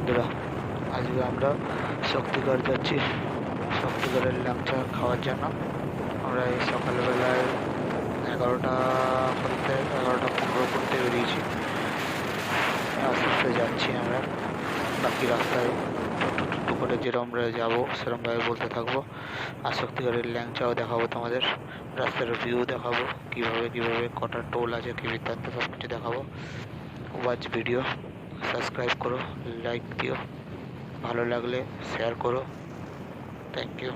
বন্ধুরা, আজকে আমরা শক্তিগড় যাচ্ছি। শক্তিগড়ের ল্যাংচা খাওয়ার জন্য আমরা এই সকালবেলায় 11টা 15 করতে বেরিয়েছি। আস্তে আস্তে যাচ্ছি আমরা, বাকি রাস্তায় টোটো টোটো করে যেরকম আমরা যাবো সেরকমভাবে বলতে থাকবো। আর শক্তিগড়ের ল্যাংচাও দেখাবো তোমাদের, রাস্তার ভিউ দেখাবো, কিভাবে কটা টোল আছে কি বৃত্তান্ত সব কিছু দেখাবো। ওয়াচ ভিডিও, সাবস্ক্রাইব করো, লাইক দিও, ভালো লাগলে শেয়ার করো। Thank you.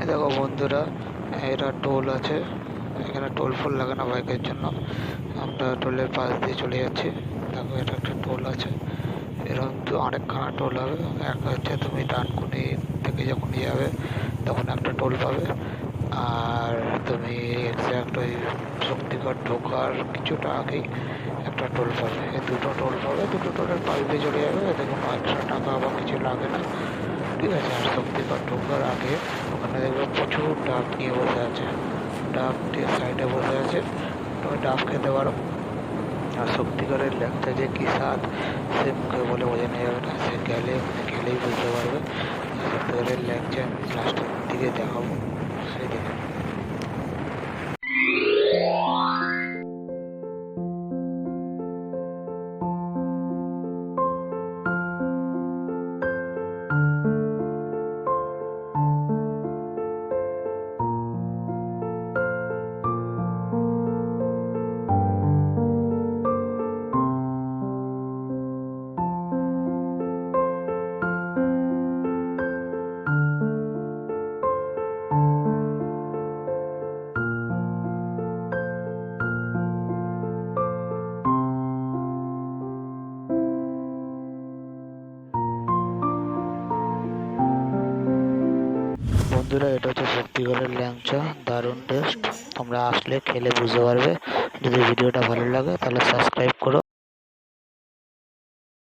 দেখো বন্ধুরা, এটা টোল আছে, এখানে টোল ফোল লাগে না বাইকের জন্য। আমরা টোলের পাশ দিয়ে চলে যাচ্ছি। দেখো এটা একটা টোল আছে, এরকম তো অনেকখানা টোল হবে। একটা হচ্ছে তুমি ডানকুনি থেকে যখন যাবে তখন একটা টোল পাবে, আর তুমি এক্স্যাক্ট ওই শক্তিগড় ঢোকার কিছুটা আগেই একটা টোল পাবে। এই দুটো টোল পাবে, দুটো টোলের পাশ দিয়ে চলে যাবে, এতে কোনো এক্সট্রা টাকা বা কিছু লাগে না, ঠিক আছে। আর শক্তিগড় ঢোকার আগে ওখানে দেখবে প্রচুর ডাব নিয়ে বসে আছে, ডাব দিয়ে সাইডে বসে আছে, তুমি ডাব খেতে পারো। আর শক্তিগড়ের ল্যাংচা যে কি স্বাদ সে মুখে বলে বোঝানো যাবে না, সে গেলেই বুঝতে পারবে। শক্তিগড়ের ল্যাংচা আমি লাস্টের দিকে দেখাবো, সেই দিকে। বন্ধুরা, এটা হচ্ছে শক্তিগড়ের ল্যাংচা, দারুণ টেস্ট। তোমরা আসলে খেলে বুঝতে পারবে। যদি ভিডিওটা ভালো লাগে তাহলে সাবস্ক্রাইব